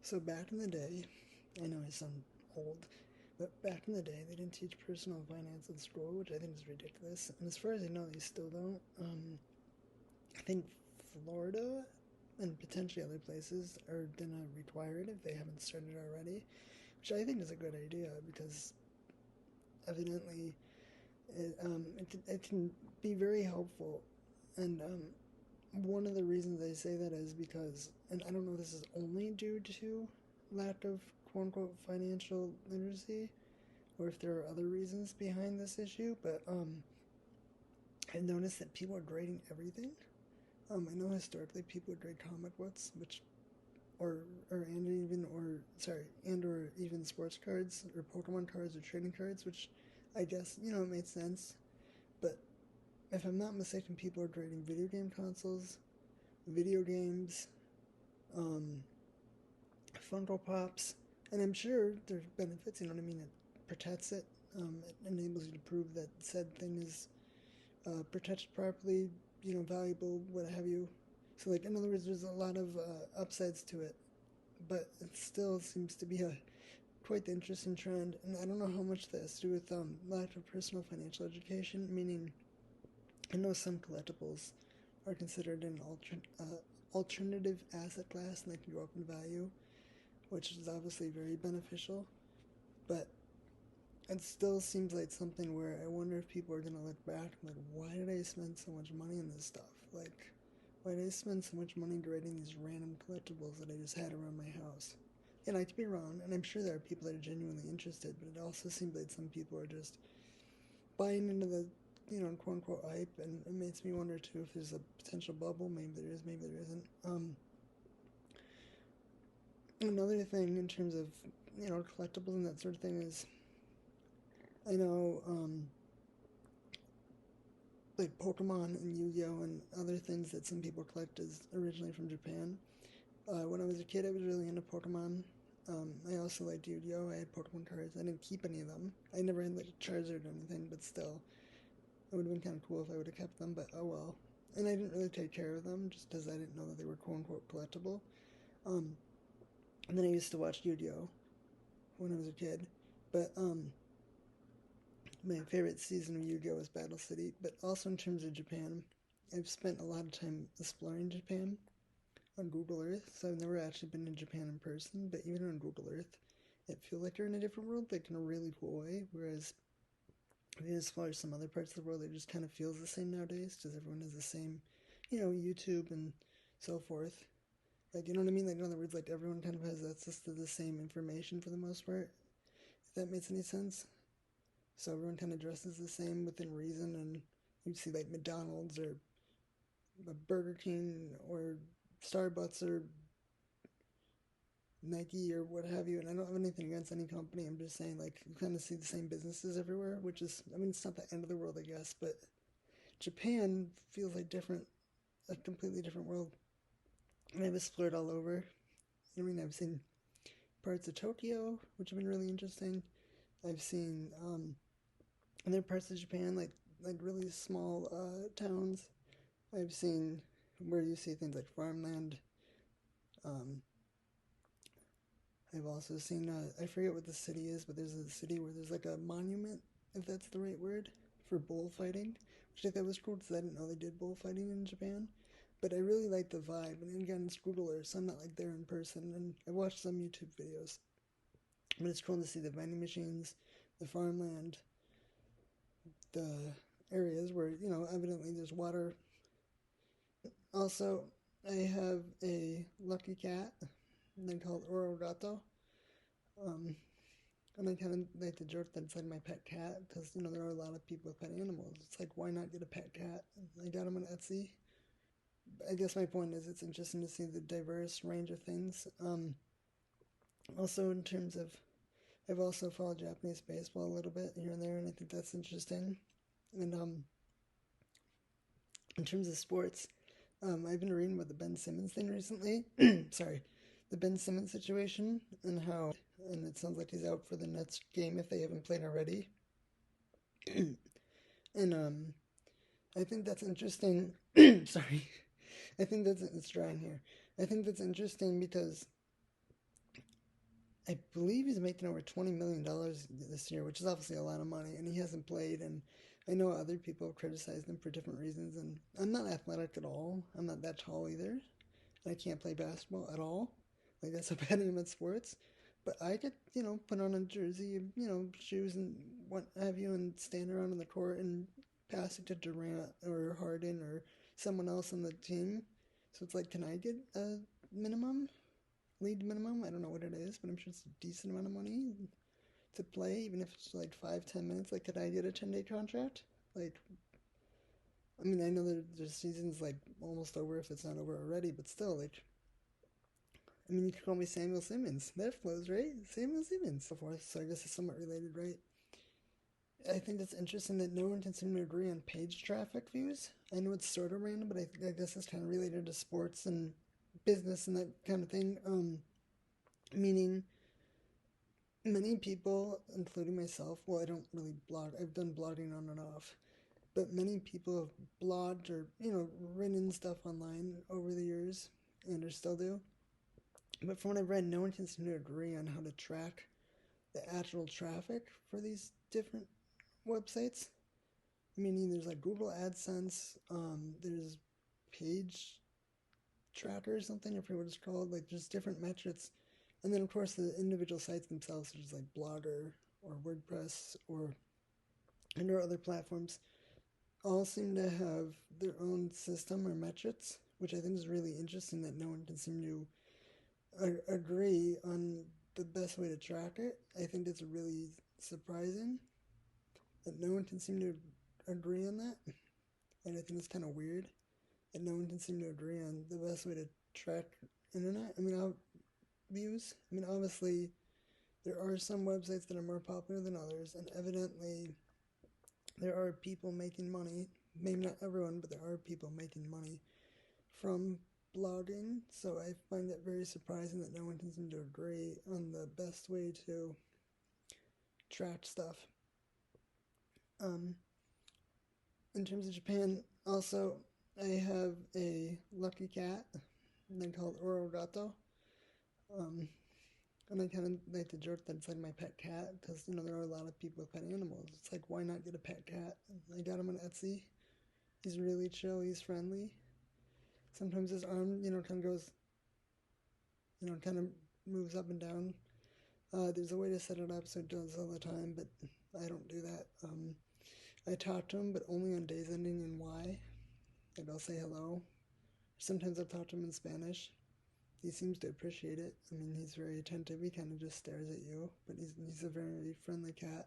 So back in the day, I know I sound old, but back in the day, they didn't teach personal finance in school, which I think is ridiculous. And as far as I know, they still don't. I think Florida and potentially other places are gonna require it if they haven't started already, which I think is a good idea because evidently it can be very helpful. And one of the reasons I say that is because, and I don't know if this is only due to lack of quote unquote financial literacy or if there are other reasons behind this issue, but I noticed that people are grading everything. I know historically people would grade comic books, which and or even sports cards or Pokemon cards or trading cards, which I guess it made sense. But if I'm not mistaken, people are grading video game consoles, video games, um, Funko Pops, and I'm sure there's benefits. You know what I mean? It protects it. It enables you to prove that said thing is protected properly. Valuable, what have you. So, like, in other words, there's a lot of upsides to it, but it still seems to be a quite the interesting trend. And I don't know how much that has to do with lack of personal financial education. Meaning, I know some collectibles are considered an alternative asset class, and they can go up in value, which is obviously very beneficial. But it still seems like something where I wonder if people are going to look back and like, why did I spend so much money on this stuff? Like, why did I spend so much money grading these random collectibles that I just had around my house? And I could be wrong, and I'm sure there are people that are genuinely interested, but it also seems like some people are just buying into the, quote unquote hype, and it makes me wonder too if there's a potential bubble. Maybe there is, maybe there isn't. Another thing in terms of, collectibles and that sort of thing is I know, like Pokemon and Yu-Gi-Oh and other things that some people collect is originally from Japan. When I was a kid, I was really into Pokemon. I also liked Yu-Gi-Oh. I had Pokemon cards. I didn't keep any of them. I never had like a Charizard or anything, but still, it would have been kind of cool if I would have kept them. But oh well. And I didn't really take care of them just because I didn't know that they were quote unquote collectible. Um, and then I used to watch Yu-Gi-Oh when I was a kid. But my favorite season of Yu-Gi-Oh is Battle City. But also in terms of Japan, I've spent a lot of time exploring Japan on Google Earth, so I've never actually been to Japan in person, but even on Google Earth, it feels like you're in a different world, like in a really cool way. Whereas, I mean, as far as some other parts of the world, it just kind of feels the same nowadays, because everyone has the same, YouTube and so forth. Like, you know what I mean? Like, in other words, like everyone kind of has access to the same information for the most part. If that makes any sense. So everyone kind of dresses the same within reason, and you'd see like McDonald's or Burger King or Starbucks or Nike or what have you. And I don't have anything against any company. I'm just saying, like, you kind of see the same businesses everywhere, which is, I mean, it's not the end of the world, I guess, but Japan feels like a completely different world. And I've explored all over. I mean, I've seen parts of Tokyo, which have been really interesting. I've seen other parts of Japan, like really small towns. I've seen where you see things like farmland. Um, I've also seen, I forget what the city is, but there's a city where there's like a monument, if that's the right word, for bullfighting, which I thought was cool because I didn't know they did bullfighting in Japan. But I really like the vibe, and again, it's Google Earth, so I'm not like there in person, and I watched some YouTube videos. But it's cool to see the vending machines, the farmland, the areas where, evidently there's water. Also, I have a lucky cat, they call it Orogato. Um, And I kind of like to joke that it's like my pet cat because, there are a lot of people with pet animals. It's like, why not get a pet cat? I got them on Etsy. I guess my point is it's interesting to see the diverse range of things. Also, in terms of, I've also followed Japanese baseball a little bit here and there, and I think that's interesting. And in terms of sports, I've been reading about the Ben Simmons thing recently. Sorry, the Ben Simmons situation and how, and it sounds like he's out for the Nets game if they haven't played already. And I think that's interesting. Sorry, I think that's it's drying here. I think that's interesting because I believe he's making over $20 million this year, which is obviously a lot of money, and he hasn't played. And I know other people have criticized him for different reasons, and I'm not athletic at all. I'm not that tall either. I can't play basketball at all. Like, that's a bad name at sports. But I could, put on a jersey, shoes and what have you, and stand around on the court and pass it to Durant or Harden or someone else on the team. So it's like, can I get a minimum, league minimum? I don't know what it is, but I'm sure it's a decent amount of money to play, even if it's like 5-10 minutes. Like, could I get a 10-day contract? Like, I mean, I know the season's like almost over if it's not over already, but still, like, I mean, you could call me Samuel Simmons. That flows, right? Samuel Simmons. So forth. So I guess it's somewhat related, right? I think it's interesting that no one can seem to agree on page traffic views. I know it's sort of random, but I guess it's kind of related to sports and business and that kind of thing. Meaning, many people, including myself, well, I don't really blog. I've done blogging on and off, but many people have blogged or written stuff online over the years, and are still do. But from what I've read, no one can seem to agree on how to track the actual traffic for these different websites. Meaning there's like Google AdSense, there's page tracker or something, I forget what it's called. Like, there's different metrics. And then, of course, the individual sites themselves, such as like Blogger or WordPress or and or other platforms, all seem to have their own system or metrics, which I think is really interesting that no one can seem to agree on the best way to track it. I think it's really surprising that no one can seem to agree on that. And I think it's kind of weird that no one can seem to agree on the best way to track internet. I mean, views. I mean, obviously, there are some websites that are more popular than others, and evidently, there are people making money. Maybe not everyone, but there are people making money from blogging. So I find it very surprising that no one can seem to agree on the best way to track stuff. In terms of Japan, also, I have a lucky cat, they called Orogato. And I kind of like to joke that it's like my pet cat, because, there are a lot of people with pet animals. It's like, why not get a pet cat? I got him on Etsy. He's really chill, he's friendly. Sometimes his arm, kind of goes, kind of moves up and down. There's a way to set it up so it does all the time, but I don't do that. I talk to him, but only on days ending in Y. Like, I'll say hello. Sometimes I'll talk to him in Spanish. He seems to appreciate it. I mean, he's very attentive. He kind of just stares at you, but he's a very friendly cat.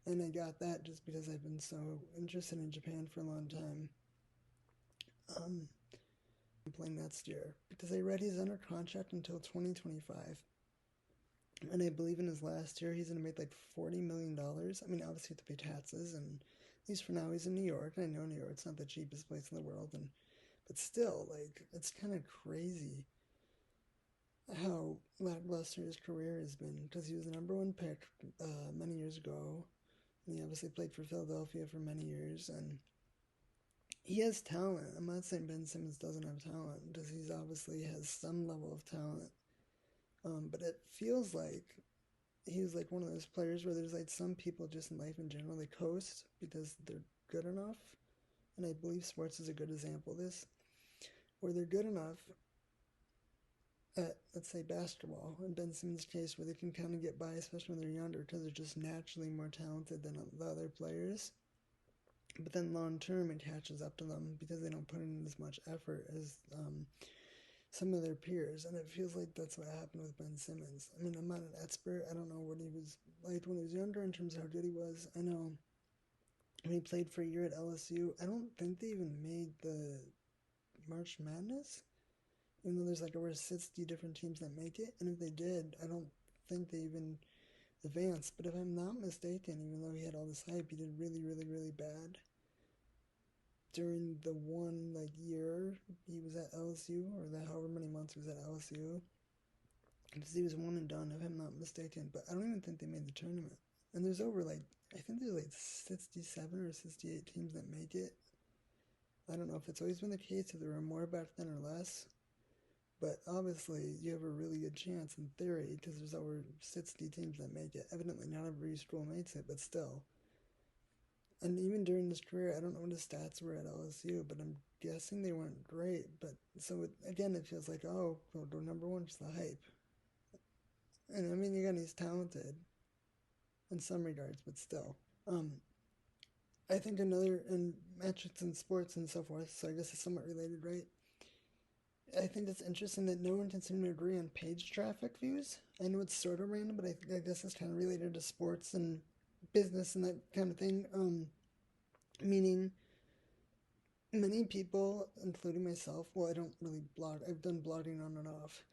And I got that just because I've been so interested in Japan for a long time. I'm playing next year because I read he's under contract until 2025. And I believe in his last year, he's going to make like $40 million. I mean, obviously, you have to pay taxes, and at least for now, he's in New York. And I know New York's not the cheapest place in the world, but still, like, it's kind of crazy how lackluster his career has been, because he was the number one pick many years ago. And he obviously played for Philadelphia for many years, and he has talent. I'm not saying Ben Simmons doesn't have talent, because he obviously has some level of talent. But it feels like he was like one of those players where there's like some people just in life in general, they coast because they're good enough. And I believe sports is a good example of this, where they're good enough at, let's say, basketball, in Ben Simmons' case, where they can kind of get by, especially when they're younger, because they're just naturally more talented than the other players. But then long term, it catches up to them because they don't put in as much effort as some of their peers. And it feels like that's what happened with Ben Simmons. I mean, I'm not an expert. I don't know what he was like when he was younger in terms of how good he was. I know when he played for a year at LSU, I don't think they even made the March Madness, even though there's like over 60 different teams that make it. And if they did, I don't think they even advanced. But if I'm not mistaken, even though he had all this hype, he did really, really, really bad during the one like year he was at LSU, or the however many months he was at LSU, because he was one and done, if I'm not mistaken. But I don't even think they made the tournament. And there's over like, I think there's like 67 or 68 teams that make it. I don't know if it's always been the case, if there were more back then or less. But obviously, you have a really good chance in theory because there's over 60 teams that make it. Evidently, not every school makes it, but still. And even during his career, I don't know what his stats were at LSU, but I'm guessing they weren't great. But so again, it feels like, oh, well, the number one is the hype. And I mean, again, he's talented in some regards, but still. Um, I think another in metrics in sports and so forth. So I guess it's somewhat related, right? I think it's interesting that no one can seem to agree on page traffic views. I know it's sort of random, but I guess it's kind of related to sports and business and that kind of thing. Meaning, many people, including myself, well, I don't really blog, I've done blogging on and off,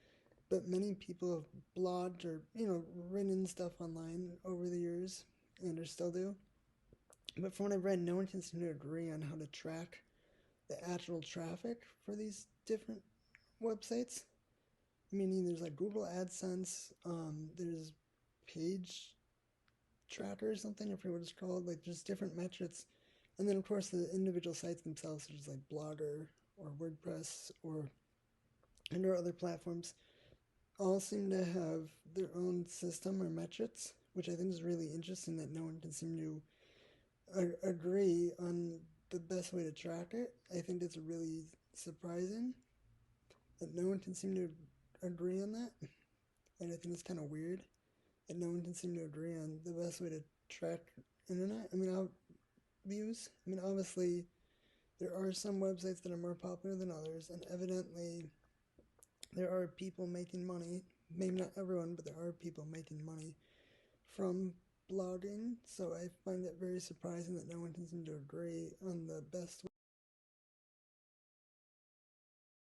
but many people have blogged or, written stuff online over the years, and are still do. But from what I've read, no one can seem to agree on how to track the actual traffic for these different websites. Meaning there's like Google AdSense, there's page tracker or something, I forget what it's called, like just different metrics. And then of course the individual sites themselves, such as like Blogger or WordPress or and or other platforms, all seem to have their own system or metrics, which I think is really interesting that no one can seem to agree on the best way to track it. I think it's really surprising that no one can seem to agree on that. And I think it's kind of weird that no one can seem to agree on the best way to track internet. Views. Obviously, there are some websites that are more popular than others, and evidently, there are people making money. Maybe not everyone, but there are people making money from blogging. So I find it very surprising that no one can seem to agree on the best